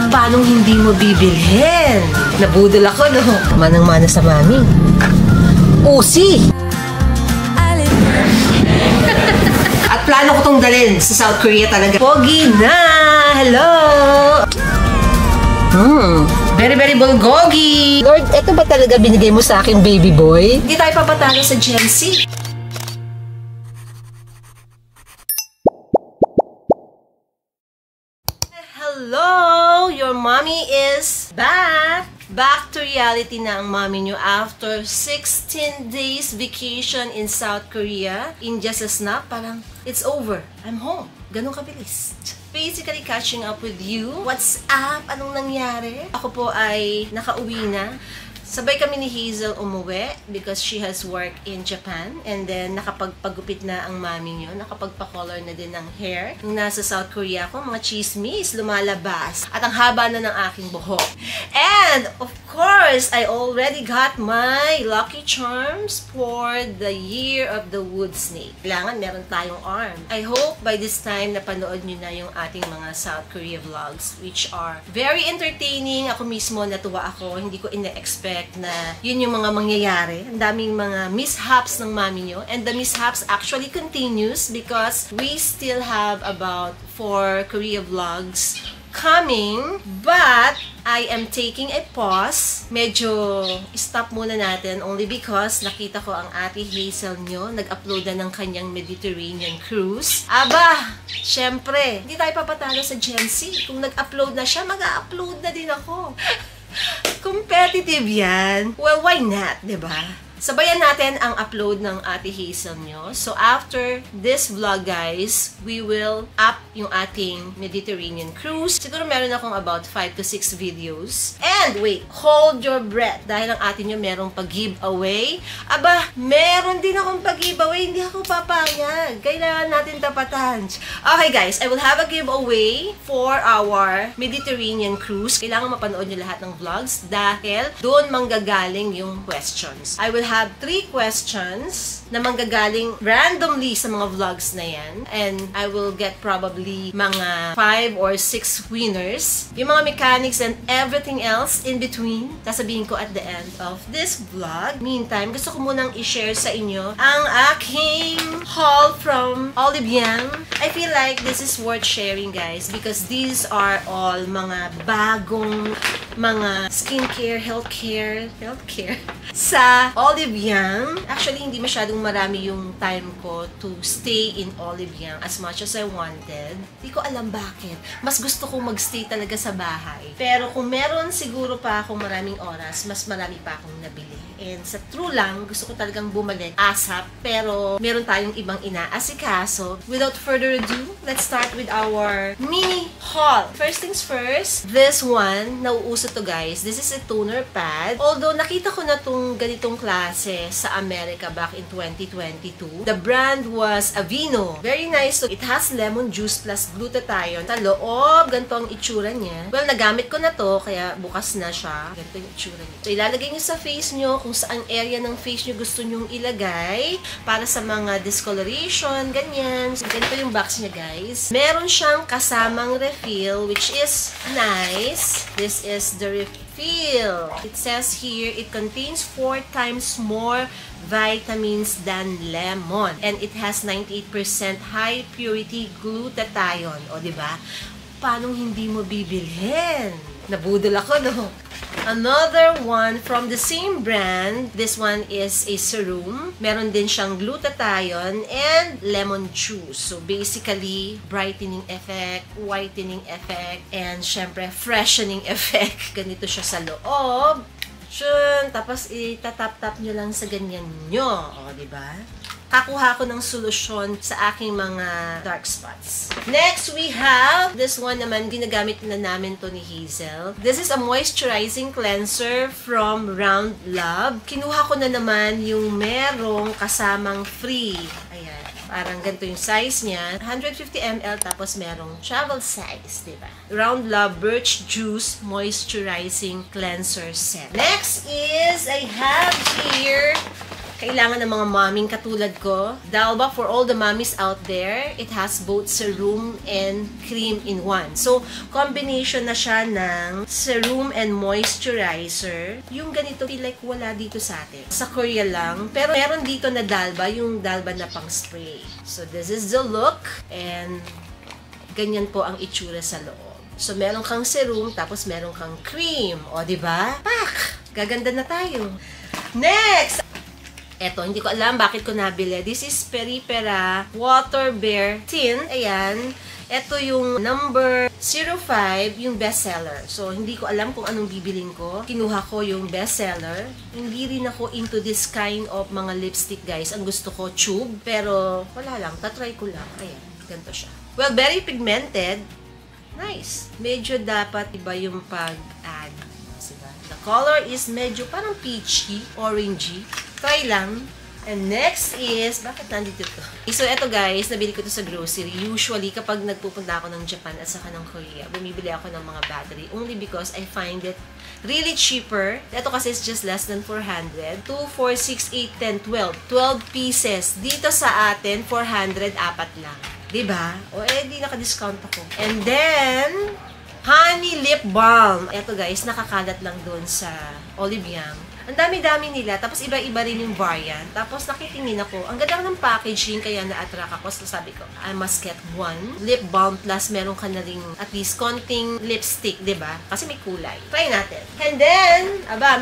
Paano hindi mo bibilhin? Nabudol ako, no? Manang-mana sa mami. Usi! At plano ko tong dalhin sa South Korea talaga. Pogi na! Hello! Very, very bulgogi! Lord, eto ba talaga binigay mo sa akin, baby boy? Hindi tayo papatalo sa Gen Z. Hello! Your mommy is back! Back to reality na ang mommy nyo after 16 days vacation in South Korea. In just a snap, parang, it's over. I'm home. Ganun kabilis. Basically, catching up with you. What's up? Anong nangyari? Ako po ay nakauwi na. Sabay kami ni Hazel umuwi because she has work in Japan. And then, nakapagpagupit na ang mami nyo. Nakapagpa-color na din ng hair. Nung nasa South Korea ko, mga chismis lumalabas. At ang haba na ng aking buhok. And, of course, I already got my Lucky Charms for the Year of the Wood Snake. Kailangan meron tayong arm. I hope by this time napanood nyo na yung ating mga South Korea vlogs, which are very entertaining. Ako mismo natuwa ako. Hindi ko ina-expect na yun yung mga mangyayari. Ang daming mga mishaps ng mami nyo. And the mishaps actually continues because we still have about 4 Korea vlogs coming. But I am taking a pause. Medyo stop muna natin only because nakita ko ang ate Hazel nyo nag-upload na ng kanyang Mediterranean cruise. Aba, syempre, hindi tayo papatalo sa Gen Z. Kung nag-upload na siya, mag-upload na din ako. Competitive yan. Well, why not, diba? Sabayan natin ang upload ng ate Hazel nyo. So, after this vlog, guys, we will up yung ating Mediterranean cruise. Siguro meron akong about 5 to 6 videos. And, wait, hold your breath. Dahil ang ate nyo merong pag-giveaway. Aba, meron din akong pag-giveaway. Hindi ako papayag. Kailangan natin tapatan. Okay, guys, I will have a giveaway for our Mediterranean cruise. Kailangan mapanood nyo lahat ng vlogs dahil doon manggagaling yung questions. I will have 3 questions na manggagaling randomly sa mga vlogs na yan. And I will get probably mga 5 or 6 winners. Yung mga mechanics and everything else in between, sasabihin ko at the end of this vlog. Meantime, gusto ko munang i-share sa inyo ang aking haul from Olive Young. I feel like this is worth sharing, guys, because these are all mga bagong mga skincare, healthcare sa Olive Young. Actually, hindi masyadong marami yung time ko to stay in Olive Young as much as I wanted. Hindi ko alam bakit. Mas gusto ko magstay talaga sa bahay. Pero kung meron siguro pa akong maraming oras, mas marami pa akong nabili. And sa true lang, gusto ko talagang bumalik ASAP. Pero meron tayong ibang inaasikaso. Without further ado, let's start with our mini haul. First things first, this one, nauuso to, guys. This is a toner pad. Although nakita ko na tong ganitong klase sa America back in 2022. The brand was Aveeno. Very nice. So, it has lemon juice plus glutathione. Sa loob, ganito ang itsura niya. Well, nagamit ko na to, kaya bukas na siya. Ganito yung itsura niya. So, ilalagay niyo sa face niyo kung saan area ng face niyo gusto nyong ilagay para sa mga discoloration, ganyan. So, ganito yung box niya, guys. Meron siyang kasamang refill, which is nice. This is the refill. It says here, it contains 4 times more vitamins than lemon. And it has 98% high purity glutathione. O, diba? Paano hindi mo bibilhin? Nabudol ako, no? Another one from the same brand. This one is a serum. Meron din siyang glutathione and lemon juice. So, basically, brightening effect, whitening effect, and syempre, freshening effect. Ganito siya sa loob. Tapos, itatap-tap nyo lang sa ganyan nyo. O, diba? Kakuha ko ng solusyon sa aking mga dark spots. Next, we have this one naman, ginagamit na namin to ni Hazel. This is a moisturizing cleanser from Round Love. Kinuha ko na naman yung merong kasamang free. Ayan. Parang ganito yung size niya. 150 ml tapos merong travel size, diba? Round Love Birch Juice Moisturizing Cleanser Set. Next is, I have here Kailangan ng mga moming katulad ko. Dalba, for all the mommies out there, it has both serum and cream in one. So, combination na siya ng serum and moisturizer. Yung ganito, feel like wala dito sa atin. Sa Korea lang. Pero meron dito na Dalba, yung Dalba na pang spray. So, this is the look. And ganyan po ang itsura sa loob. So, meron kang serum, tapos meron kang cream. O, diba? Pak! Gaganda na tayo. Next! Eto, hindi ko alam bakit ko nabili. This is Peripera Water Bear Tin. Ayan. Ito yung number 05, yung bestseller. So, hindi ko alam kung anong bibilin ko. Kinuha ko yung bestseller. Hindi rin ako into this kind of mga lipstick, guys. Ang gusto ko, tube. Pero, wala lang. Tatry ko lang. Ayan. Ganito siya. Well, very pigmented. Nice. Medyo dapat iba yung pag-add. Diba? The color is medyo parang peachy, orangey. Try lang. And next is, bakit nandito to? So, eto guys, nabili ko to sa grocery. Usually, kapag nagpupunta ako ng Japan at saka ng Korea, bumibili ako ng mga battery. Only because I find it really cheaper. Ito kasi is just less than 400. 2, 4, 6, 8, 10, 12. 12 pieces. Dito sa atin, 400, apat lang. Diba? O, di naka-discount ako. And then, Honey Lip Balm. Ito guys, nakakalat lang doon sa Olive Young. Ang dami-dami nila, tapos iba-iba rin yung variant. Tapos nakitingin ako, ang ganda ng packaging, kaya na-attract ako. So sabi ko, I must get one. Lip balm plus meron ka na rin at least konting lipstick, diba? Kasi may kulay. Try natin. And then,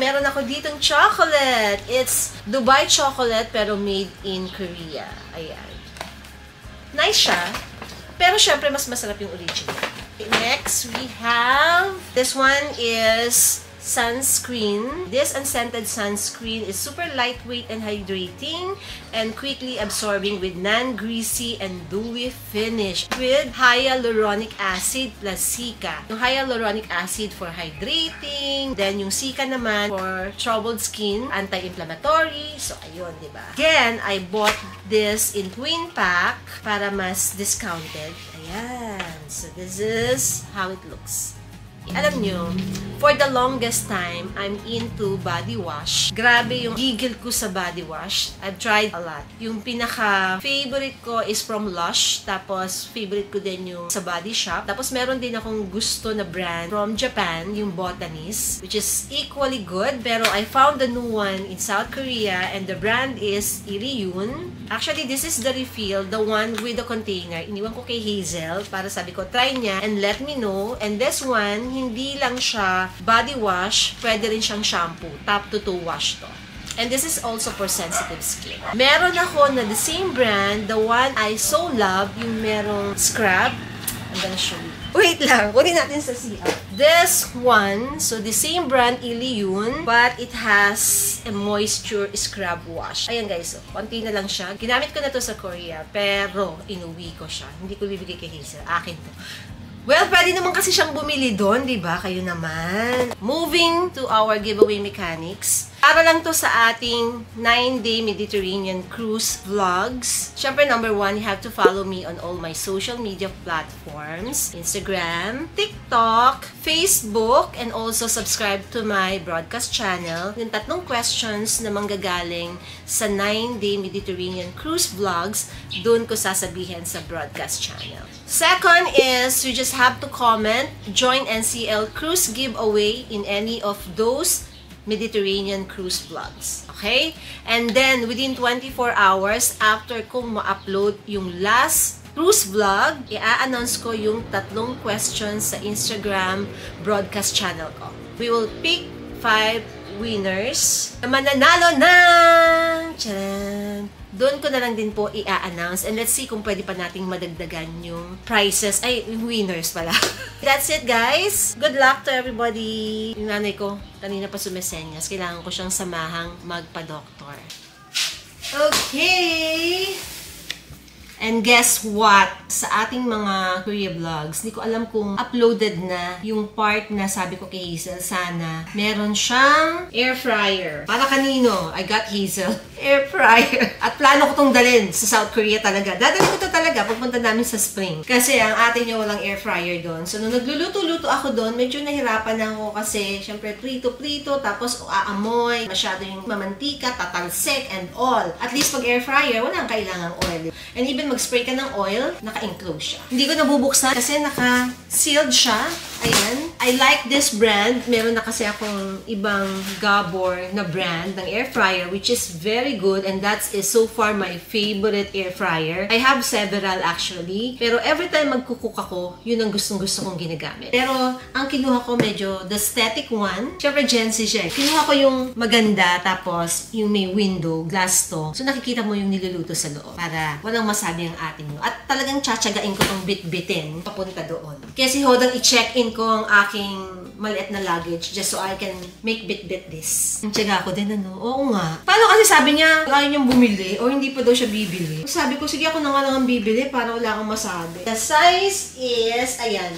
meron ako ditong chocolate. It's Dubai chocolate pero made in Korea. Ayan. Nice siya. Pero syempre, mas masarap yung original. Next, we have, this one is sunscreen. This unscented sunscreen is super lightweight and hydrating and quickly absorbing with non-greasy and dewy finish with hyaluronic acid plus Cica. Yung hyaluronic acid for hydrating, then yung Cica naman for troubled skin, anti-inflammatory. So, ayun, diba? Again, I bought this in twin pack para mas discounted. Ayan. So, this is how it looks. Alam nyo, for the longest time, I'm into body wash. Grabe yung gigil ko sa body wash. I've tried a lot. Yung pinaka-favorite ko is from Lush. Tapos, favorite ko din yung sa Body Shop. Tapos, meron din akong gusto na brand from Japan, yung Botanist, which is equally good. Pero, I found the new one in South Korea and the brand is Iriyun. Actually, this is the refill, the one with the container. Iniwan ko kay Hazel para sabi ko, try niya and let me know. And this one, hindi lang siya body wash, pwede rin siyang shampoo. Top to toe wash to. And this is also for sensitive skin. Meron ako na the same brand, the one I so love, yung merong scrub. I'm gonna show you. Wait lang, kunin natin sa CR. This one, so the same brand, Iliyun, but it has a moisture scrub wash. Ayan guys, so, konti na lang siya. Ginamit ko na to sa Korea, pero inuwi ko siya. Hindi ko bibigay kay Hazel. Akin to. Well, pwede naman kasi siyang bumili doon, di ba? Kayo naman. Moving to our giveaway mechanics. Para lang to sa ating 9-day Mediterranean cruise vlogs. Siyempre, number 1, you have to follow me on all my social media platforms. Instagram, TikTok, Facebook, and also subscribe to my broadcast channel. Yung 3 questions na manggagaling sa 9-day Mediterranean cruise vlogs, doon ko sasabihin sa broadcast channel. Second is, you just have to comment, join NCL Cruise giveaway in any of those Mediterranean cruise vlogs. Okay? And then, within 24 hours, after kong ma-upload yung last cruise vlog, i-announce ko yung 3 questions sa Instagram broadcast channel ko. We will pick 5 winners na mananalo ng... Tcharan! Doon ko na lang din po i-announce and let's see kung pwede pa nating madagdagan yung prizes. Ay, yung winners pala. That's it, guys. Good luck to everybody. Yung nanay ko, kanina pa sumesenyas. Kailangan ko siyang samahang magpa-doktor. Okay. And guess what? Sa ating mga Korea vlogs, hindi ko alam kung uploaded na yung part na sabi ko kay Hazel, sana meron siyang air fryer. Para kanino? I got Hazel. Air fryer. At plano ko tong dalhin sa South Korea talaga. Dadalhin ko to talaga pagpunta namin sa spring. Kasi ang atin niya walang air fryer doon. So, nung nagluluto-luto ako doon, medyo nahirapan ako kasi syempre prito-prito, tapos aamoy, masyado yung mamantika, tatalsik, and all. At least pag air fryer, walang kailangang oil. And even mag-spray ka ng oil, naka-enclose siya. Hindi ko nabubuksan kasi naka-sealed siya. Ayan. I like this brand. Meron na kasi akong ibang Gabor na brand ng air fryer which is very good and that is so far my favorite air fryer. I have several actually. Pero every time magkukook ako, yun ang gustong-gusto kong ginagamit. Pero ang kinuha ko medyo the static one. Siyempre Gen Z siya. Kinuha ko yung maganda tapos yung may window, glass to. So nakikita mo yung niluluto sa loob para walang masabi ang ating mo. At talagang tsatsagain ko tong bit-bitin papunta doon. Kasi hodang i-check-in ko ang aking maliit na luggage just so I can make bit-bit this. Ang tiyaga ko din, ano? Oo nga. Paano kasi sabi niya, ayaw niyang bumili o hindi pa daw siya bibili. Sabi ko, sige ako na nga lang ang bibili para wala akong masabi. The size is, ayan,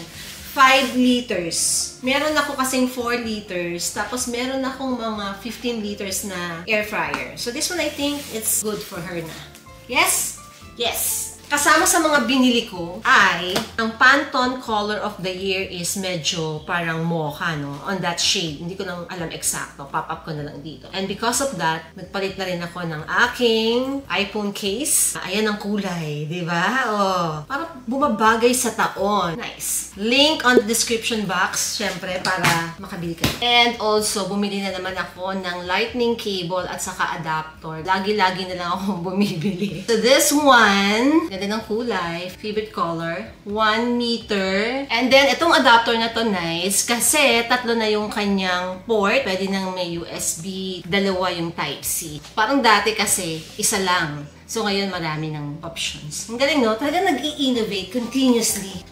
5 liters. Meron ako kasing 4 liters. Tapos meron akong mga 15 liters na air fryer. So this one I think it's good for her na. Yes? Yes. Kasama sa mga binili ko ay ang Pantone color of the year is medyo parang mocha, no? On that shade. Hindi ko nang alam eksakto. Pop-up ko na lang dito. And because of that, nagpalit na rin ako ng aking iPhone case. Ayan ang kulay, di ba? Oh, parang bumabagay sa taon. Nice. Link on the description box, syempre, para makabili ka. And also, bumili na naman ako ng lightning cable at saka adapter. Lagi-lagi na lang akong bumibili. So this one, ganda ng kulay, favorite color, 1 meter. And then, itong adapter na to nice kasi tatlo na yung kanyang port. Pwede nang may USB, dalawa yung Type-C. Parang dati kasi, isa lang. So, ngayon marami ng options. Ang galing, no? Talaga nag-i-innovate continuously.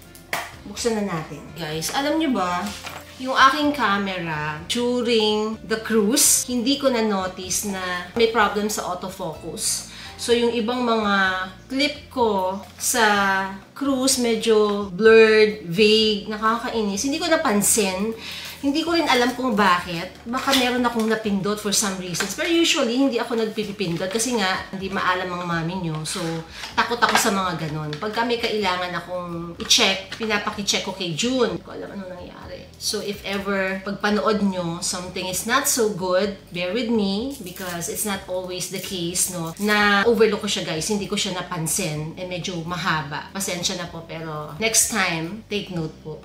Buksan na natin. Guys, alam nyo ba, yung aking camera during the cruise, hindi ko na-notice na may problem sa autofocus. So, yung ibang mga clip ko sa cruise, medyo blurred, vague, nakakainis. Hindi ko napansin. Hindi ko rin alam kung bakit. Baka meron akong napindot for some reasons. Pero usually, hindi ako nagpipindot kasi nga, hindi maalam ang mami nyo. So, takot ako sa mga ganon. Pag kami kailangan akong i-check, pinapaki-check ko kay June. Hindi ko alam ano nangyari. So, if ever pagpanood nyo, something is not so good, bear with me because it's not always the case, no? Na overlook ko siya, guys. Hindi ko siya napansin. Medyo mahaba. Pasensya na po, pero next time, take note po.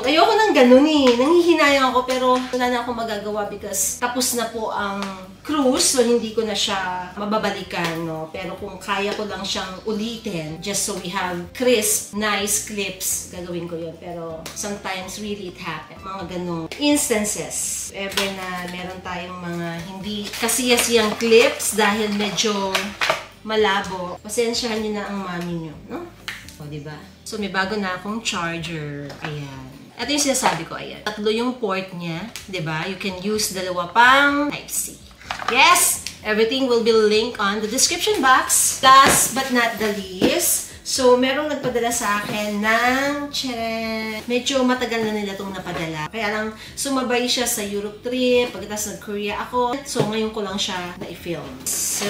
Ayoko nang ganun eh. Nanghihinayang ako, pero wala na akong magagawa because tapos na po ang cruise, so hindi ko na siya mababalikan, no? Pero kung kaya ko lang siyang ulitin, just so we have crisp, nice clips, gagawin ko yun. Pero sometimes really it happens. Mga ganong instances. Ever na meron tayong mga hindi kasiyasiyang clips dahil medyo malabo, pasensyahan niyo na ang mami niyo, no? O, diba? So, may bago na akong charger. Ayan. Ito yung sinasabi ko, ayan. Tatlo yung port niya, diba? You can use dalawa pang Type-C. Yes! Everything will be linked on the description box. Last but not the least, so merong nagpadala sa akin ng medyo matagal na nila itong napadala. Kaya lang sumabay siya sa Europe trip, pagkatapos nag-Korea ako. So ngayon ko lang siya na-film. So,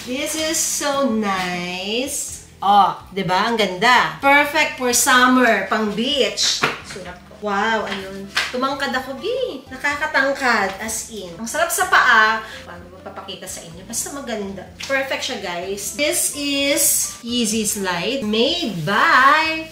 this is so nice. Oh, diba? Ang ganda. Perfect for summer, pang beach. Sulat ko. Wow, ayun. Tumangkad ako, Bi. Nakakatangkad, as in. Ang sarap sa paa. Paano magpapakita sa inyo? Basta maganda. Perfect siya, guys. This is Yeezy Slide. Made by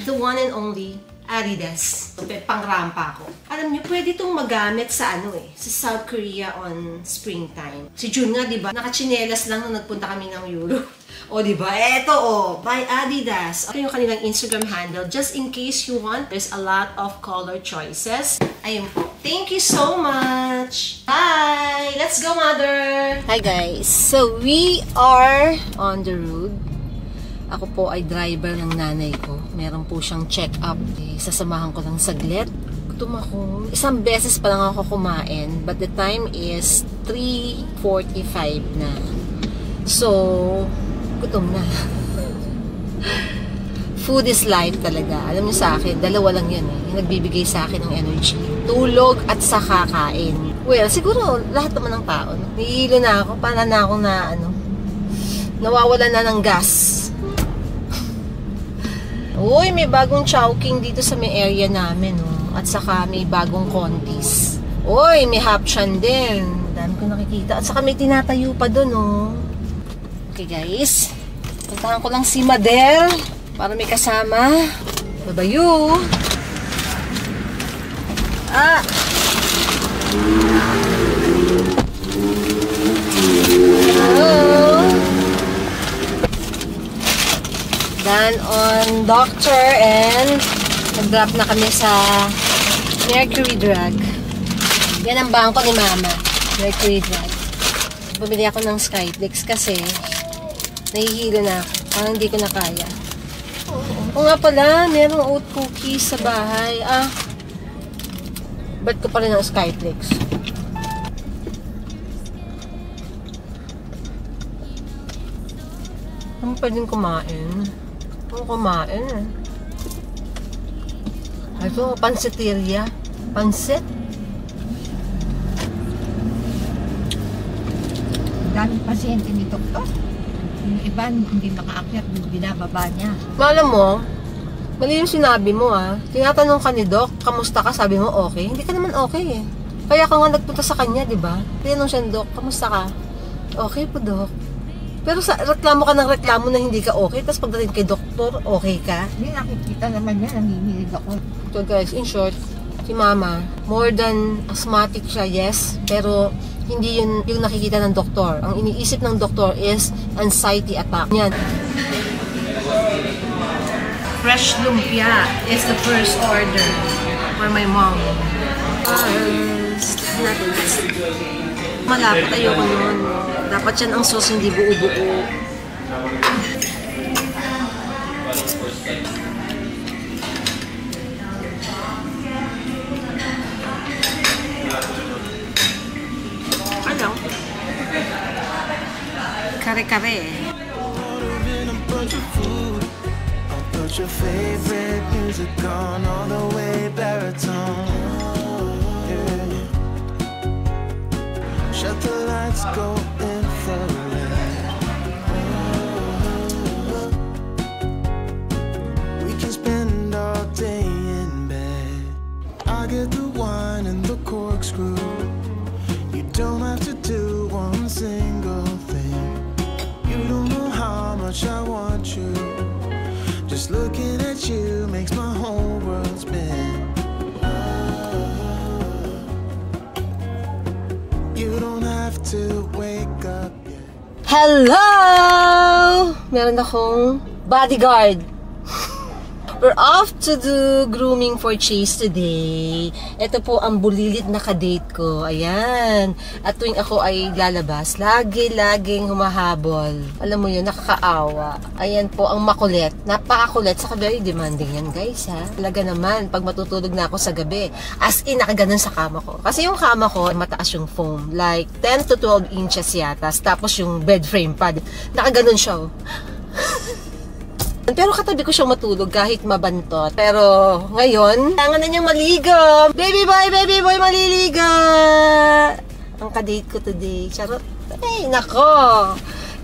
the one and only Adidas. So, pang-rampa ko. Alam niyo, pwede itong magamit sa sa South Korea on springtime. Si June nga, diba? Nakachinelas lang nung nagpunta kami ng Europe. O, diba? Eto, by Adidas. Ito yung kanilang Instagram handle. Just in case you want, there's a lot of color choices. Ayun po. Thank you so much. Bye! Let's go, Mother! Hi, guys. So, we are on the road. Ako po ay driver ng nanay ko. Meron po siyang check-up. Sasamahan ko lang saglit. Gutom ako. Isang beses pa lang ako kumain. But the time is 3:45 na. So, Gutom na. Food is life talaga. Alam niyo sa akin, dalawa lang yan eh. Yung nagbibigay sa akin ng energy. Tulog at saka kain. Well, siguro lahat naman ng tao. Nihilo na ako. Para na akong nawawala na ng gas. Uy, may bagong Chowking dito sa may area namin. Oh. At saka may bagong Condis. Uy, may Hapchan din. Dami ko nakikita. At saka may tinatayo pa dun, oh. Okay, guys. Puntahan ko lang si Madel para may kasama. Babayu. Ah! Hello! Done on Doctor and nag-drop na kami sa Mercury Drug. Yan ang bangko ni Mama. Mercury Drug. Bumili ako ng Skyflix kasi nahihilo na ako. Parang hindi ko na kaya. Oo nga pala, merong oat cookies sa bahay. Ba't ko pa rin ang Skyflix? Ano pwedeng kumain? Ano kumain eh? Ito, pansiteria. Pansit? Daming pasyente ni Doktor. Yung iba hindi makaakyat, binababa niya. Alam mo, mali yung sinabi mo Tinatanong ka ni Doc, kamusta ka? Sabi mo okay. Hindi ka naman okay eh. Kaya ka nga nagpunta sa kanya, di ba? Tinanong siya ni Doc, kamusta ka? Okay po, Doc. Pero sa reklamo ka ng reklamo na hindi ka okay, tapos pagdating kay doktor, okay ka? Hindi, nakikita naman niya, nanginginig ako. So guys, in short, si Mama, more than asthmatic siya, yes, pero hindi yun yung nakikita ng doktor. Ang iniisip ng doktor is anxiety attack. Yan. Fresh lumpia is the first order for my mom. Malapit, ayoko nun. Dapat yan ang sauce, hindi buo-buo. Ano? Kare-kare. Put your favorite music on all the way baritone. Yeah. Shut the lights, go infrared. We can spend all day in bed. I get the wine and the corkscrew. You don't have to do one single thing. You don't know how much I want you. Just looking at you makes my whole world spin. You don't have to wake up yet. Hello! Meron akong bodyguard. We're off to do grooming for Chase today. Ito po ang bulilit na kadate ko. Ayan. At tuwing ako ay lalabas, laging humahabol. Alam mo yun, nakakaawa. Ayan po ang makulit. Napakakulit. Saka very demanding yan, guys, ha? Talaga naman, pag matutulog na ako sa gabi, as in, nakaganon sa kama ko. Kasi yung kama ko, mataas yung foam. Like, 10 to 12 inches yata. Tapos yung bed frame pad. Nakaganon siya, oh. Pero katabi ko siyang matulog kahit mabantot. Pero ngayon, kailangan na niyang maligo. Baby boy, maliligo. Ang kadate ko today. Charot. Ay, nako.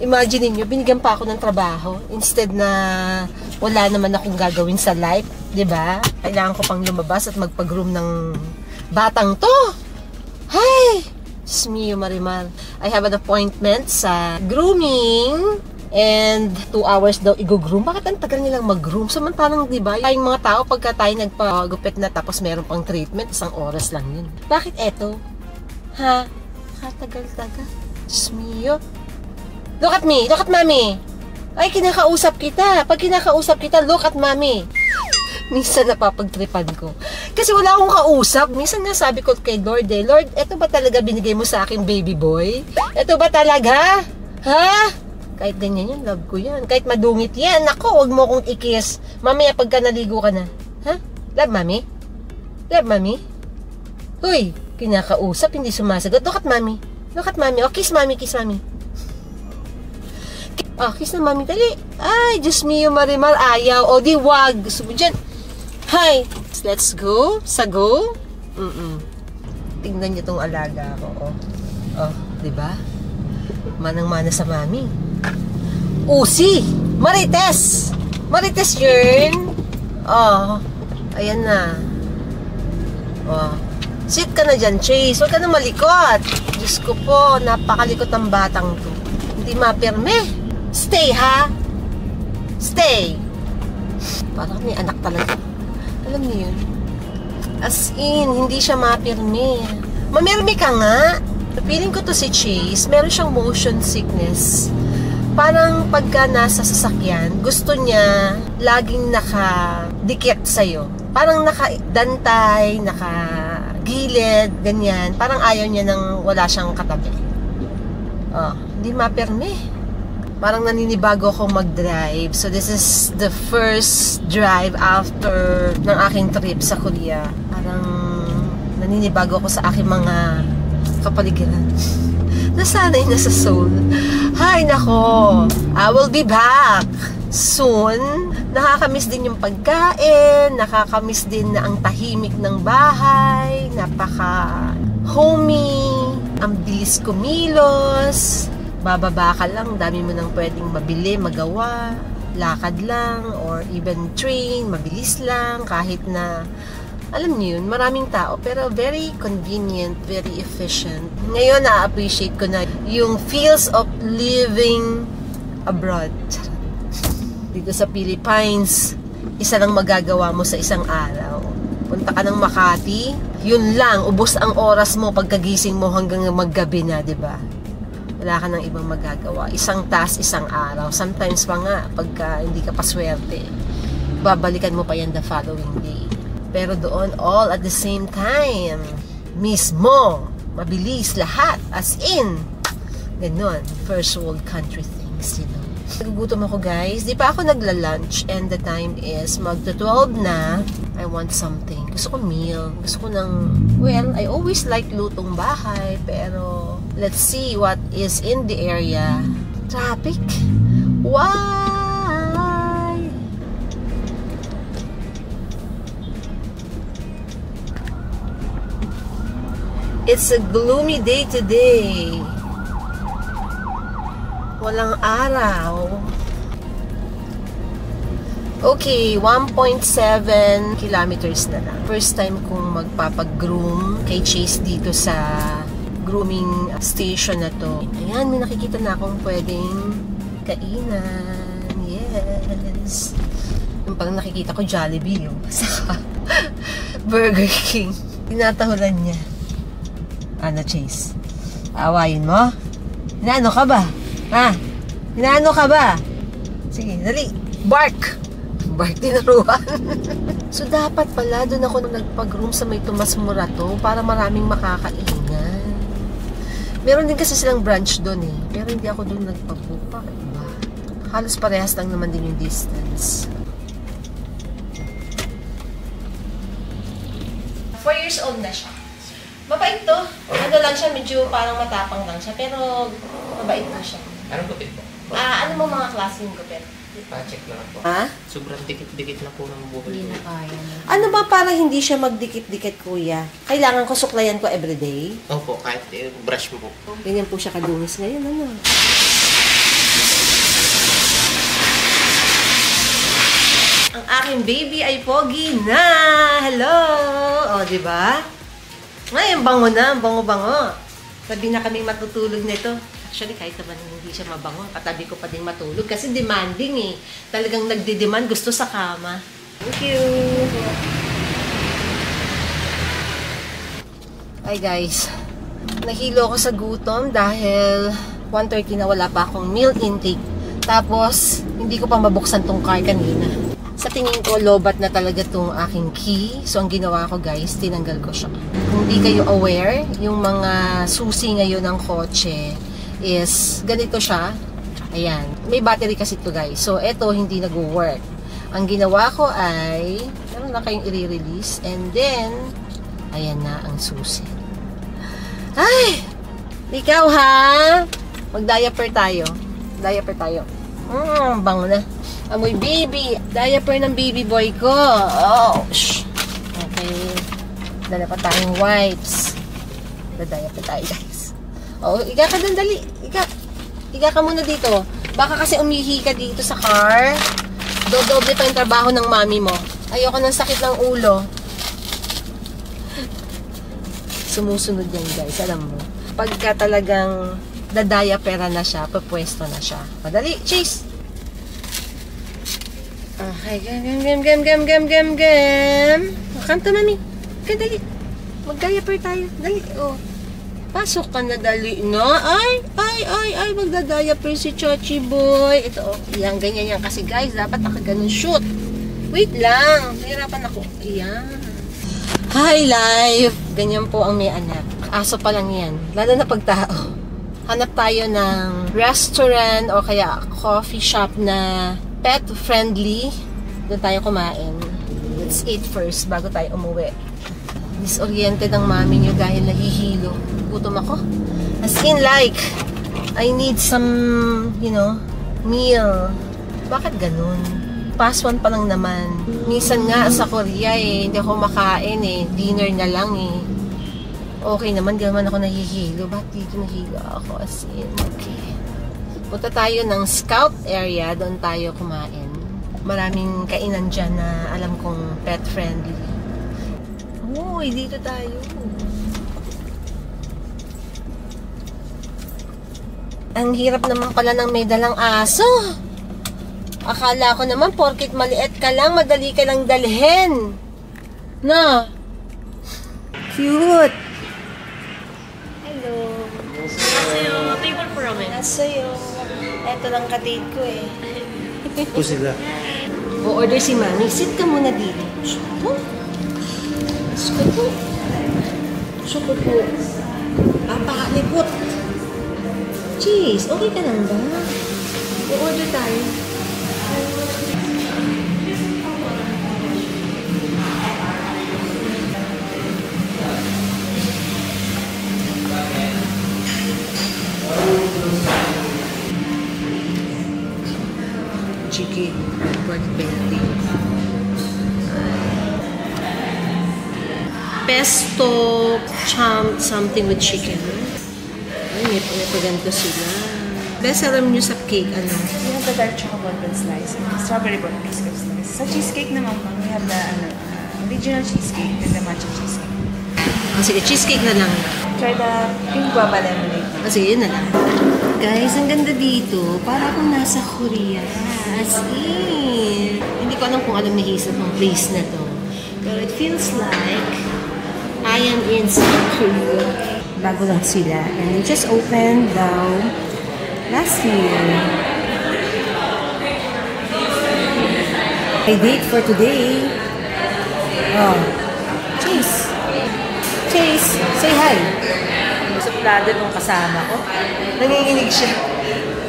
Imagine niyo, binigyan pa ako ng trabaho. Instead na wala naman akong gagawin sa life. 'Di ba? Kailangan ko pang lumabas at magpag-groom ng batang to. Hay! Diyos mio, Marimar. I have an appointment sa grooming. And 2 hours daw i-groom. Bakit ang tagal nilang mag-groom? Samantalang, di ba, yung mga tao, pagka tayo nagpagupit na tapos meron pang treatment, 1 oras lang yun. Bakit eto? Ha? Katagal-tagal. Diyos mio. Look at me. Look at mommy. Ay, kinakausap kita. Pag kinakausap kita, look at mommy. Minsan napapagtripan ko. Kasi wala akong kausap. Minsan nasabi ko kay Lord, Lord, eto ba talaga binigay mo sa akin, baby boy? Eto ba talaga? Ha? Kahit ganyan yan, love ko yan. Kahit madungit yan, nako, wag mo kong i-kiss. Mamaya pagka naligo ka na. Ha? Love, mami? Love, mami? Uy, kinakausap, hindi sumasagot. Look at mami. Look at mami. O, kiss mami, kiss mami. Oh, kiss na mami, dali. Ay, Diyos mio, Marimar, ayaw. O, di wag. Gusto mo dyan. Hi. Let's go. Sa go. Tingnan niyo tong alaga ko. Oh, di ba? Manang-mana sa mami. Usi. Marites. Marites yun. Oh, ayan na. Oh. Sit ka na dyan, Chase. Huwag ka na malikot. Diyos ko po, napakalikot ng batang to. Hindi mapirme. Stay, ha? Stay. Parang may anak talaga. Alam niyo yun? As in, hindi siya mapirme. Mamirme ka nga. Feeling ko to si Chase, meron siyang motion sickness. Parang pagka nasa sasakyan, gusto niya laging nakadikit sa'yo. Parang nakadantay, nakagilid, ganyan. Parang ayaw niya nang wala siyang katabi. Oh, hindi mapirme. Parang naninibago akong mag-drive. So, this is the first drive after ng aking trip sa Korea. Parang naninibago ako sa aking mga kapaligiran. Nasanay na sa Seoul. Hay, nako. I will be back soon. Nakakamiss din yung pagkain. Nakakamiss din na ang tahimik ng bahay. Napaka-homey. Ang bilis kumilos. Bababa ka lang, dami mo nang pwedeng mabili, magawa, lakad lang, or even train, mabilis lang, kahit na, alam niyo yun, maraming tao, pero very convenient, very efficient. Ngayon, na-appreciate ko na yung feels of living abroad. Dito sa Philippines, isa lang magagawa mo sa isang araw. Punta ka ng Makati, yun lang, ubos ang oras mo pagkagising mo hanggang maggabi na, di ba? Wala ka ng ibang magagawa. Isang task, isang araw. Sometimes pa nga, pagka hindi ka paswerte, babalikan mo pa yan the following day. Pero doon, all at the same time, mismo, mabilis, lahat, as in, ganon, first world country things, you know. Nagugutom ako, guys. Di pa ako nagla-lunch and the time is magto-12 na. I want something. Gusto ko meal. Gusto ko ng, well, I always like lutong bahay, pero let's see what is in the area. Traffic? Why? It's a gloomy day today. Walang araw. Okay, 1.7 kilometers na lang. First time kong magpapag-groom kay Chase dito sa grooming station na to. Ayan, may nakikita na akong pwedeng kainan. Yes. Yung parang nakikita ko Jollibee yung saka Burger King. Tinatahulan niya. Ano, Chase? Awayin mo? Inaano ka ba? Ha? Inaano ka ba? Sige, dali. Bark! Bark tinaruan. So, dapat pala doon ako nagpag-room sa may Tomas Morato para maraming makakainan. Meron din kasi silang branch doon eh. Pero hindi ako doon nagpag-book. Bakit ba? Halos parehas lang naman din yung distance. 4 years old na siya. Mabait to. Ano lang siya, medyo parang matapang lang siya. Pero mabait na siya. Anong gupit po? Ano mo mga klaseng gupit? Pa-check lang po. Ha? Sobrang dikit-dikit na po ng buhol. Hindi na kaya. Ano ba para hindi siya magdikit-dikit, kuya? Kailangan ko suklayan ko everyday? Opo, kahit brush mo po. Ganyan po siya kadungis ngayon, ano? Ang aking baby ay pogi na! Hello! O, di ba? Ngayon, bango na. Bango-bango. Sabi na kaming matutulog nito. Actually, kahit naman hindi siya mabango, katabi ko pa din matulog. Kasi demanding eh. Talagang nagdi-demand, gusto sa kama. Thank you! Hi guys. Nahilo ako sa gutom dahil 1:30 na wala pa akong meal intake. Tapos, hindi ko pa mabuksan tong car kanina. Sa tingin ko, lobat na talaga tong aking key. So, ang ginawa ko guys, tinanggal ko siya. Kung di kayo aware, yung mga susi ngayon ng kotse is ganito siya. Ayan. May battery kasi ito guys. So, eto hindi nag-work. Ang ginawa ko ay, meron na kayong i-release. And then, ayan na ang susi. Ay! Ikaw ha! Mag-diaper tayo. Diaper tayo. Bango na. Amoy baby. Diaper ng baby boy ko. Oh, shh. Okay. Dala pa tayong wipes. Dadiaper tayo, guys. Oh, iga ka doon, dali. Iga ka muna dito. Baka kasi umihi ka dito sa car. Dodoble pa yung trabaho ng mami mo. Ayoko ng sakit ng ulo. Sumusunod yan, guys. Alam mo. Pagka talagang dadayapera na siya, papwesto na siya. Madali, chase! Okay, gam. Come to mami. Okay, dali. Mag-diaper tayo. Dali, oh. Pasok ka na, dali, no? Ay, magda-diaper si Chachi boy. Ito, oh. Yan, ganyan yan. Kasi, guys, dapat nakaganon shoot. Wait lang. Nahirapan ako. Ayan. Hi, life! Ganyan po ang may anak. Aso pa lang yan. Lalo na pag tao. Hanap tayo ng restaurant o kaya coffee shop na pet-friendly. Doon tayo kumain. Let's eat first bago tayo umuwi. Disoriented ang mami niyo dahil nahihilo. Gutom ako. As in like, I need some, meal. Bakit ganun? Past one pa lang naman. Minsan nga sa Korea hindi ako makain Dinner na lang Okay naman, gaman ako nahihilo. Bakit dito nahilo ako? As in, okay. Punta tayo ng scout area. Doon tayo kumain. Maraming kainan dyan na alam kong pet friendly. Uy, dito tayo. Ang hirap naman pala ng may dalang aso. Akala ko naman, porkit maliit ka lang, madali ka lang dalhin. No? Cute. Hello. Nasa'yo, table for a minute. Nasa'yo. Eto lang ka-date ko Po sila. O-order si Mami. Sit ka muna dito. Suko. Suko po. Pakalipot. Cheese, okay ka lang ba? O-order tayo. Chicken, pork belly. Pesto, champ, something with chicken. Ay, may ganito sila. Best alam nyo sa cake, ano? We have the dark chocolate bun slice and the strawberry bun biscuit slice. Sa cheesecake naman, we have the original cheesecake and the matcha cheesecake. Sige, cheesecake na lang. Try the pink guava lemonade. Sige, yun na lang. Guys, ang ganda dito. Para akong nasa Korea. As in. Hindi ko alam kung alam ni Hazel ang place na to. Pero it feels like I am in South Korea. Bago lang sila. And it just opened daw last year. My date for today. Oh. Chase. Chase, say hi. Suplado nung kasama ko. Nanginginig siya.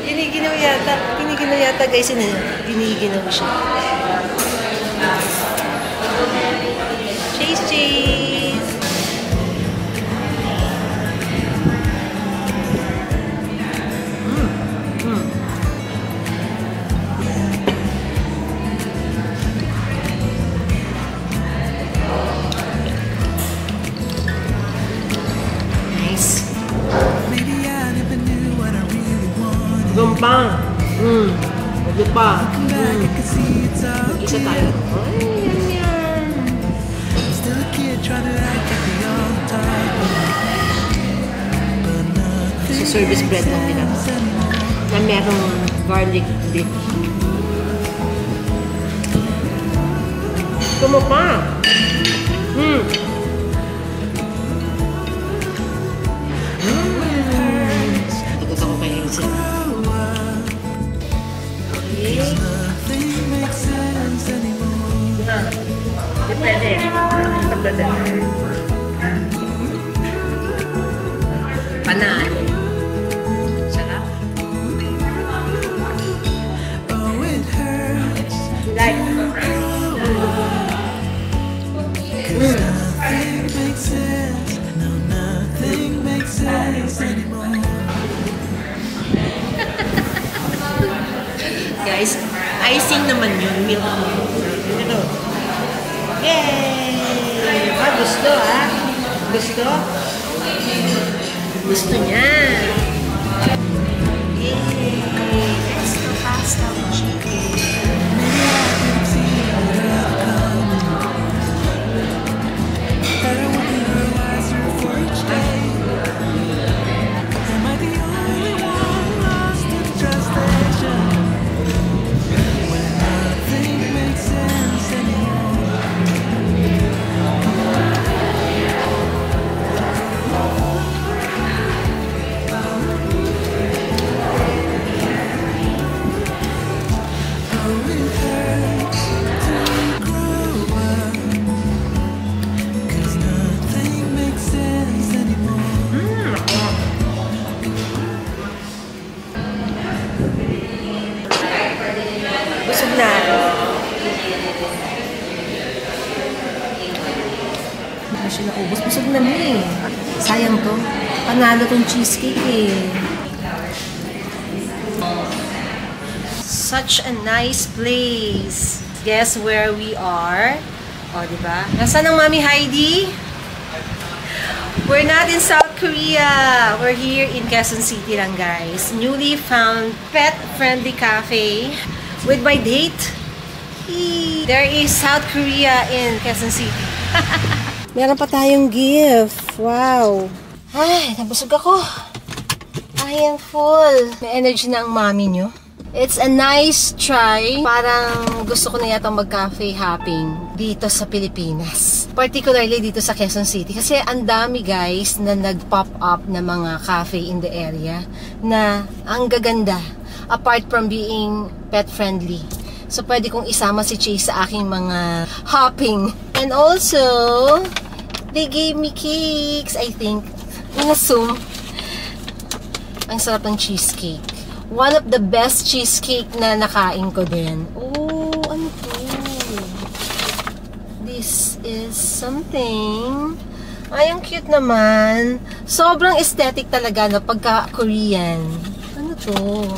Giniginaw yata guys. Giniginaw siya. Chase, Chase. Nice. Gumpang. Wag pa. Mag-isa tayo. Ay, yan. Sa service bread lang nila. Na merong garlic dip. Kumo pa. Takot ako kay Hazel. Depende. Panaan. Sarap. Like, guys. Icing naman yun, milk. Ito. Yay! Gusto Gusto? Gusto niya. Yay! Extra pasta with chicken. Busog na. Hindi pa siya naubos. Busog na eh. Sayang to. Panalo tong cheesecake eh. Such a nice place. Guess where we are? O, diba? Nasaan ang Mami Heidi? We're not in South Korea. We're here in Quezon City lang, guys. Newly found pet-friendly cafe with my date. There is South Korea in Quezon City. Meron pa tayong gift. Wow. Ay, nabusog ako. I am full. May energy na ang mami nyo. It's a nice try. Parang gusto ko na yata mag-cafe hopping dito sa Pilipinas. Particularly dito sa Quezon City. Kasi ang dami guys na nag-pop up na mga cafe in the area na ang gaganda. Apart from being pet-friendly. So, pwede kong isama si Chase sa aking mga hopping. And also, they gave me cakes, I think. Inassume. Ang sarap ng cheesecake. One of the best cheesecake na nakain ko din. Oh, ano to? This is something. Ay, ang cute naman. Sobrang aesthetic talaga no, pagka Korean. Ano to?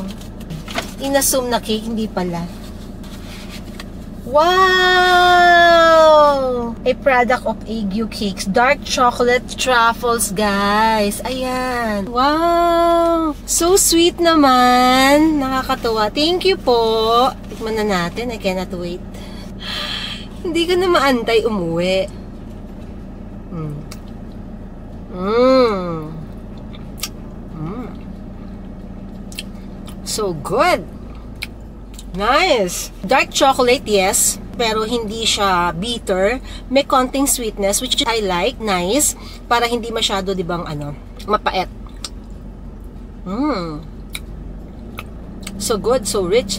Inassume na cake, hindi pala. Wow! A product of Aegyo Cakes. Dark chocolate truffles, guys. Ayan. Wow! So sweet naman. Nakakatuwa. Thank you po. Tikman na natin. I cannot wait. Hindi ko na maantay umuwi. So good. Nice. Dark chocolate, yes. Pero hindi siya bitter. May konting sweetness, which I like. Nice. Para hindi masyado, di bang, mapait. So good, so rich.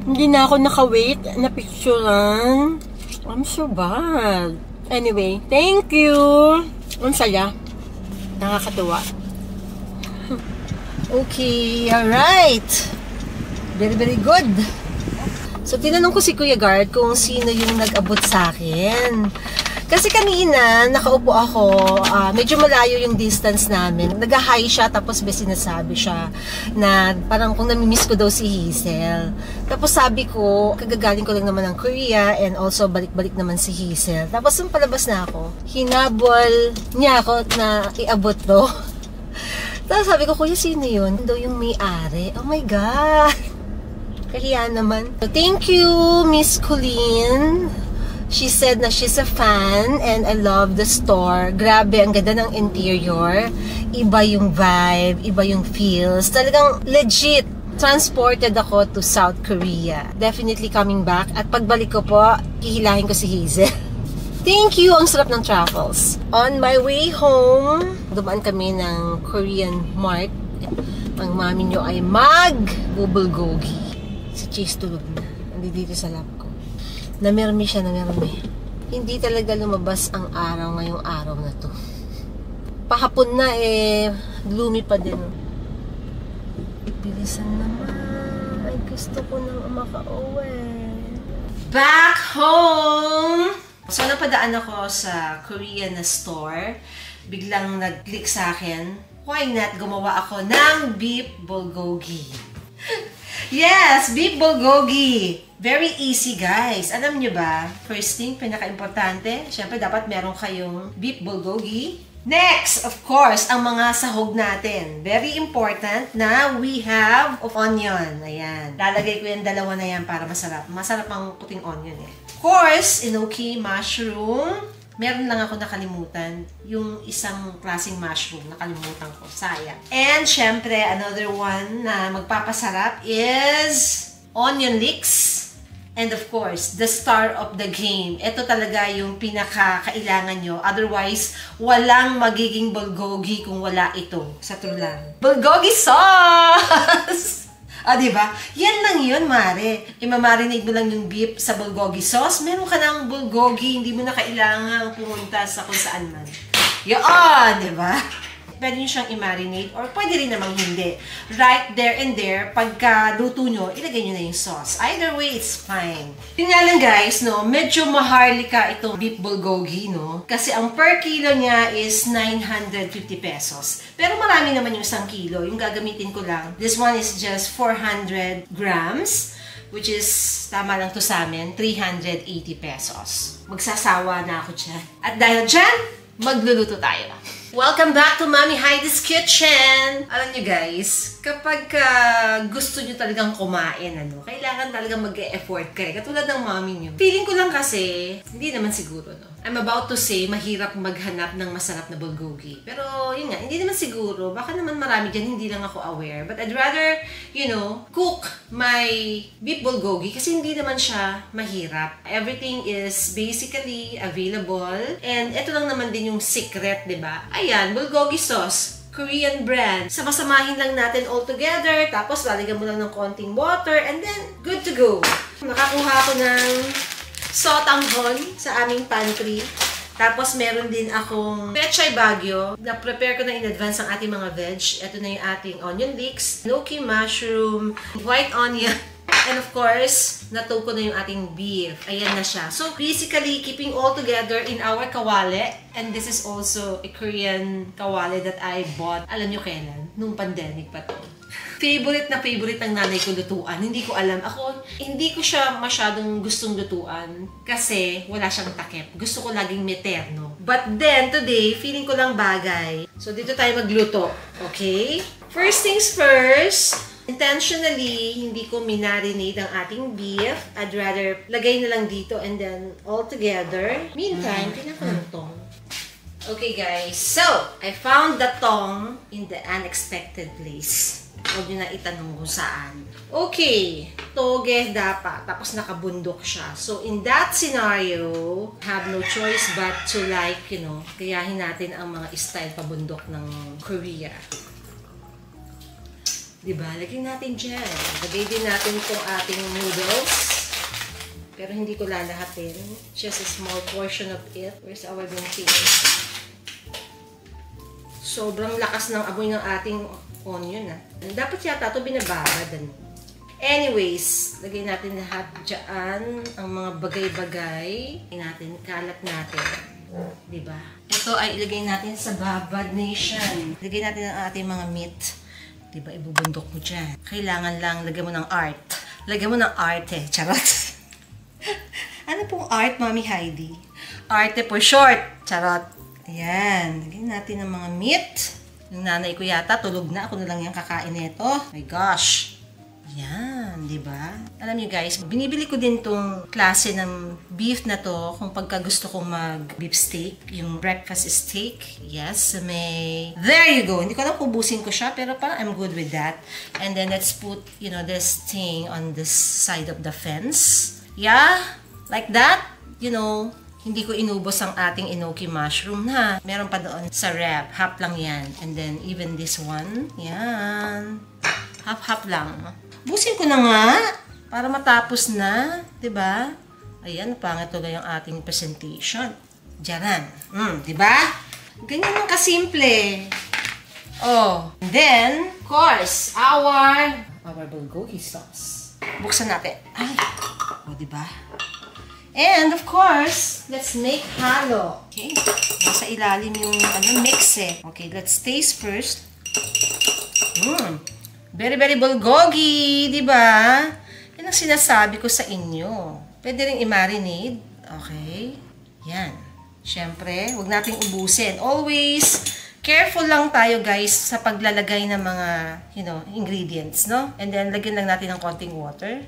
Hindi na ako naka-wait na picturean. I'm so bad. Anyway, thank you. Ang saya. Nakakatuwa. Okay, alright. Very, very good. So, tinanong ko si Kuya Guard kung sino yung nag-abot sa akin. Kasi kanina, nakaupo ako, medyo malayo yung distance namin. Nag-hi siya, tapos may sinasabi siya na parang kung namimiss ko daw si Hazel. Tapos sabi ko, kagagaling ko lang naman ng Korea and also balik-balik naman si Hazel. Tapos nung palabas na ako, hinabol niya ako na iabot to. Tapos sabi ko, Kuya, sino yun? Daw yung may-ari. Oh my God! Kahiya naman. So, thank you, Miss Colleen. She said na she's a fan and I love the store. Grabe, ang ganda ng interior. Iba yung vibe, iba yung feels. Talagang legit. Transported ako to South Korea. Definitely coming back. At pagbalik ko po, hihilahin ko si Hazel. Thank you! Ang sarap ng travels. On my way home, dumaan kami ng Korean Mart. Ang mami nyo ay mag-bulgogi. Si Chase tulog na. Hindi dito sa lap ko. Namirmi siya, namirmi. Hindi talaga lumabas ang araw ngayong araw na to. Pahapon na gloomy pa din. Bilisan naman. Ay, gusto ko nang makauwi. Back home! So, napadaan ako sa Korean na store. Biglang nag-click sa akin. Why not gumawa ako ng beef bulgogi? Yes, beef bulgogi. Very easy, guys. Alam nyo ba, first thing, pinaka-importante, syempre dapat meron kayong beef bulgogi. Next, of course, ang mga sahog natin. Very important na we have of onion. Ayan. Lalagay ko yung dalawa na yan para masarap. Masarap ang puting onion eh. Of course, enoki mushroom. Meron lang ako nakalimutan. Yung isang klaseng mushroom. Nakalimutan ko. Sayang. And, syempre, another one na magpapasarap is onion leeks. And of course, the star of the game. Ito talaga yung pinaka-kailangan nyo. Otherwise, walang magiging bulgogi kung wala ito. Sa trulan. Bulgogi sauce! Diba? Yan lang yun, mare. Imamarinate mo lang yung beef sa bulgogi sauce. Meron ka ng bulgogi, hindi mo na kailangan pumunta sa kung saan man. Yun, diba? Pwede nyo siyang i-marinate or pwede rin namang hindi. Right there and there, pagka luto nyo, ilagay nyo na yung sauce. Either way, it's fine. Yun nga lang guys, no, medyo maharlika itong beef bulgogi, no? Kasi ang per kilo niya is 950 pesos. Pero marami naman yung 1 kilo. Yung gagamitin ko lang, this one is just 400 grams, which is, tama lang to sa amin, 380 pesos. Magsasawa na ako dyan. At dahil dyan, magluluto tayo. Welcome back to Mommy Heidi's Kitchen! Alam nyo guys, kapag gusto nyo talagang kumain, kailangan talagang mag-e-effort kayo. Katulad ng mommy nyo. Feeling ko lang kasi, hindi naman siguro, no? I'm about to say, mahirap maghanap ng masarap na bulgogi. Pero, yun nga, hindi naman siguro. Baka naman marami dyan, hindi lang ako aware. But I'd rather, you know, cook my beef bulgogi kasi hindi naman siya mahirap. Everything is basically available. And ito lang naman din yung secret, diba? Ayan, bulgogi sauce. Korean brand. Sama-samahin lang natin all together. Tapos, lalagyan mo lang ng konting water. And then, good to go. Nakakuha ko ng sotanghon sa aming pantry. Tapos, meron din akong pechay bagyo. Na-prepare ko na in advance ang ating mga veg. Ito na yung ating onion leeks, enoki mushroom, white onion, and of course, natuw ko na yung ating beef. Ayan na siya. So, basically, keeping all together in our kawali. And this is also a Korean kawali that I bought. Alam nyo kailan? Nung pandemic pa to. Favorite na favorite ng nanay ko lutuan. Hindi ko alam. Ako, hindi ko siya masyadong gustong lutuan kasi wala siyang takip. Gusto ko laging meterno. But then, today, feeling ko lang bagay. So, dito tayo magluto. Okay? First things first, intentionally, hindi ko minarinate ang ating beef. I'd rather lagay na lang dito and then all together. Meantime, tingnan ko ng tong. Okay guys, so, I found the tong in the unexpected place. Huwag nyo na itanong kung saan. Okay, toge dapat. Tapos nakabundok siya. So, in that scenario, have no choice but to like, you know, gayahin natin ang mga style pabundok ng Korea. Diba? Lagyan natin dyan. Lagay din natin itong ating noodles. Pero hindi ko lalahatin. Just a small portion of it. Where's our binting? Sobrang lakas ng amoy ng ating onion, Dapat yata ito binababad, Anyways, lagay natin lahat dyan. Ang mga bagay-bagay. Kalat natin. Diba? Ito ay ilagay natin sa babad nation. Ilagay natin ang ating mga meat. Diba, ibubundok mo dyan. Kailangan lang, lagyan mo ng art. Lagyan mo ng art Charot. Ano pong art, Mommy Heidi? Arte for short. Charot. Ayan. Lagyan natin ang mga meat. Yung nanay ko yata, tulog na. Ako na lang yung kakain nito. My gosh. Yan, di ba? Alam niyo guys, binibili ko din tong klase ng beef na to kung pagka gusto kong mag-beef steak, yung breakfast steak. Yes, may... There you go! Hindi ko alam kung ubusin ko siya, pero parang I'm good with that. And then let's put, you know, this thing on this side of the fence. Yeah, like that. You know, hindi ko inubos ang ating enoki mushroom na. Meron pa doon sa rep. Half lang yan. And then even this one. Yan. Half lang. Busin ko na nga para matapos na, 'di ba? Ayan, pangit tuloy ang ating presentation. Diyan. 'Di ba? Ganyan lang kasimple. Oh, and then, of course, our bulgogi sauce. Buksan natin. Ay. Oh, 'di ba? And of course, let's make halo. Okay? Nasa ilalim yung mix eh. Okay, let's taste first. Very, very bulgogi, di ba? Yan ang sinasabi ko sa inyo. Pwede rin i-marinate. Okay? Yan. Siyempre, huwag nating ubusin. Always, careful lang tayo guys sa paglalagay ng mga, ingredients, no? And then, lagyan lang natin ng konting water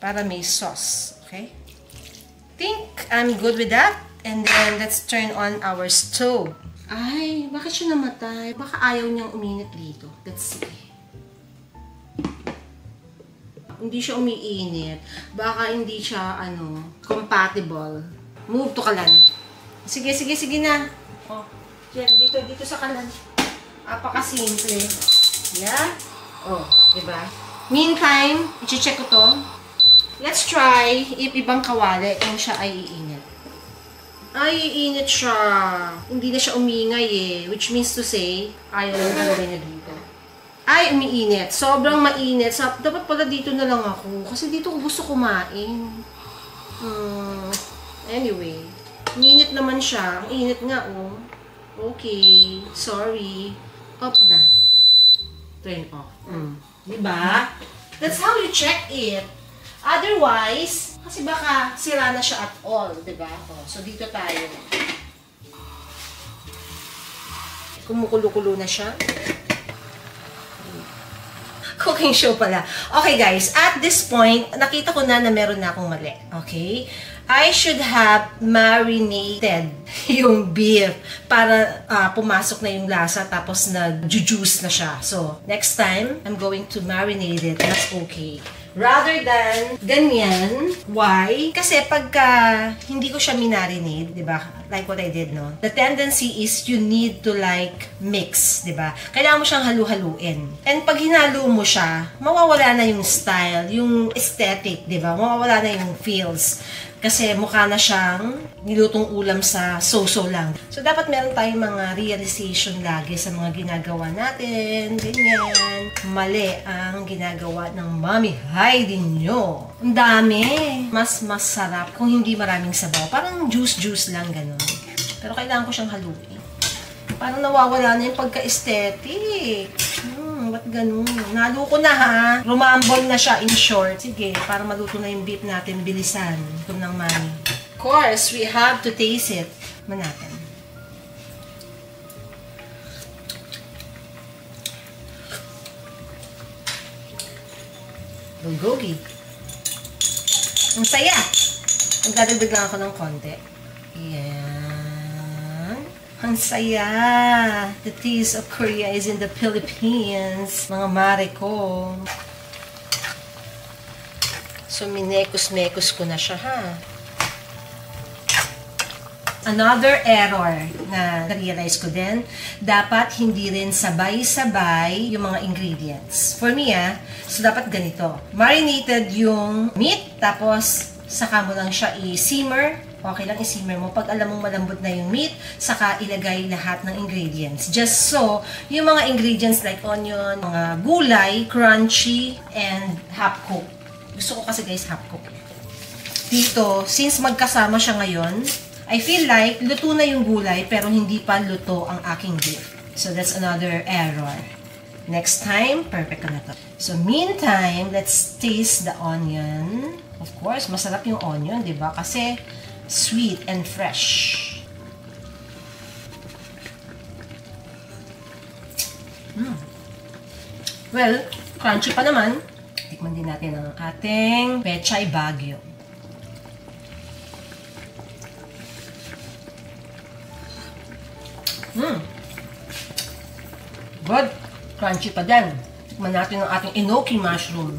para may sauce. Okay? Think I'm good with that. And then, let's turn on our stove. Ay, bakit siya namatay? Baka ayaw niyang uminit dito. Let's see. Hindi siya umiinit. Baka hindi siya, compatible. Move to kalan. Sige na. Oh, yan, dito sa kalan. Apaka-simple. Yeah? Oh, diba? Meantime, i-check ko to. Let's try if ibang kawali kung siya ay iinit. Ay, iinit siya. Hindi na siya umingay eh. Which means to say, ayaw lang talaga niya dito. Ay, umiinit. Sobrang mainit. Dapat pala dito na lang ako. Kasi dito ko gusto kumain. Anyway. Umiinit naman siya. Ang init nga, oh. Okay. Sorry. Off na. Turn off. Diba? That's how you check it. Otherwise, kasi baka sira na siya at all, diba? Oh, so, dito tayo. Kumukulo-kulo na siya. Cooking show pala. Okay, guys. At this point, nakita ko na meron na akong mali. Okay? I should have marinated yung beef para pumasok na yung lasa tapos nag-juice na siya. So, next time, I'm going to marinate it. That's okay. Rather than ganyan. Why? Kasi pagka hindi ko siya minarinate, di ba? Like what I did, no? The tendency is you need to mix, di ba? Kailangan mo siyang halu-haluin. And pag hinalo mo siya, mawawala na yung style, yung aesthetic, di ba? Mawawala na yung feels. Kasi mukha na siyang nilutong ulam sa so-so lang. So, dapat meron tayong mga realization lagi sa mga ginagawa natin. Ganyan. Mali ang ginagawa ng Mommy Heidi nyo. Ang dami. Mas masarap kung hindi maraming sabaw. Parang juice-juice lang, ganun. Pero kailangan ko siyang haluin. Parang nawawala na yung pagka-aesthetic. Ba't ganun? Nalo ko na ha. Rumambol na siya in short. Sige, para maluto na yung beef natin. Bilisan. Ito ng mami. Of course, we have to taste it. Natin. Bulgogi. Ang saya. Magdadagdag lang ako ng konti. Yan. Ang saya. The taste of Korea is in the Philippines. Mga mare ko. So, minekos-mekos ko na siya, ha? Another error na na-realize ko din, dapat hindi rin sabay-sabay yung mga ingredients. For me, so dapat ganito. Marinated yung meat, tapos saka mo lang siya i-simmer. Okay lang i-simmer mo. Pag alam mong malambot na yung meat, saka ilagay lahat ng ingredients. Just so, yung mga ingredients like onion, mga gulay, crunchy, and half-cooked. Gusto ko kasi guys half-cooked. Dito, since magkasama siya ngayon, I feel like luto na yung gulay pero hindi pa luto ang aking beef. So that's another error. Next time, perfect na to. So meantime, let's taste the onion. Of course, masarap yung onion, di ba? Kasi sweet and fresh. Well, crunchy pa naman. Tikman din natin ang ating Pechay Baguio. Good. Crunchy pa din. Tikman natin ang ating enoki mushroom.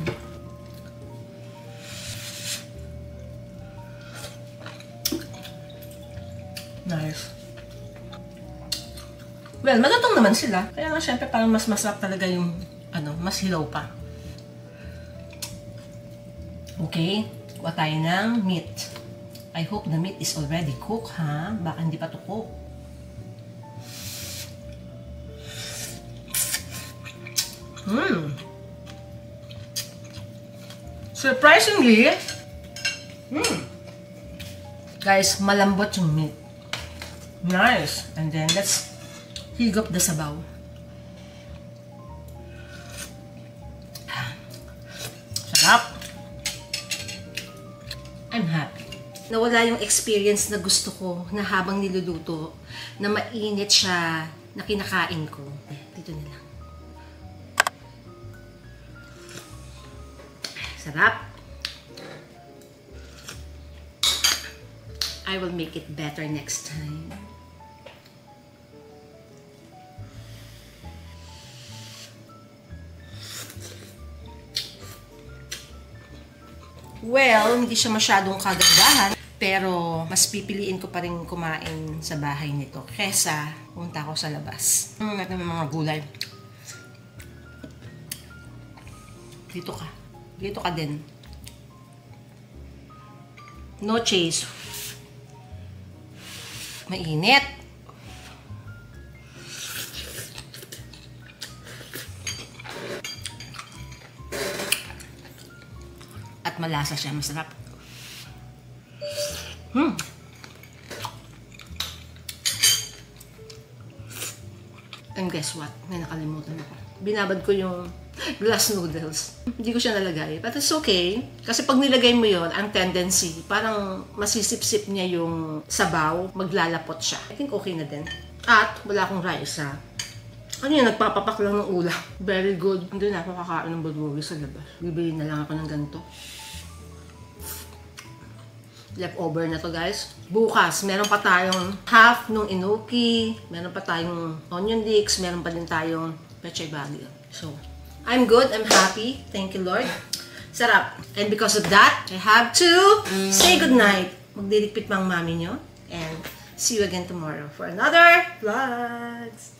Nice. Well, malutong naman sila. Kaya nga syempre parang mas masarap talaga yung mas hilaw pa. Okay. Kuha tayo ng meat. I hope the meat is already cooked, ha? Baka hindi pa to cook. Surprisingly, guys, malambot yung meat. Nice. And then, let's higop the sabaw. I'm happy. Nawala yung experience na gusto ko na habang niluluto, na mainit siya, na kinakain ko. Dito na lang. Sarap. I will make it better next time. Well, hindi siya masyadong kagandahan, pero mas pipiliin ko pa rin kumain sa bahay nito kesa pumunta ako sa labas. Natin may mga gulay. Dito ka. Dito ka din. No chase. Mainit. At malasa siya, masarap. And guess what? May nakalimutan ako. Binabad ko yung glass noodles. Hindi ko siya nalagay. But it's okay. Kasi pag nilagay mo yon, ang tendency, parang masisip-sip niya yung sabaw, maglalapot siya. I think okay na din. At wala akong rice, ha. Ano yun, nagpapapak lang ng ulam. Very good. Hindi na ako kakain ng bulgogi sa labas. Bibili na lang ako ng ganito. Leftover na to, guys. Bukas, meron pa tayong half nung enoki, meron pa tayong onion leeks, meron pa din tayong pechay baguio. So, I'm good. I'm happy. Thank you, Lord. Sarap. And because of that, I have to say goodnight. Magdiligpit pa ang mami nyo. And see you again tomorrow for another vlogs.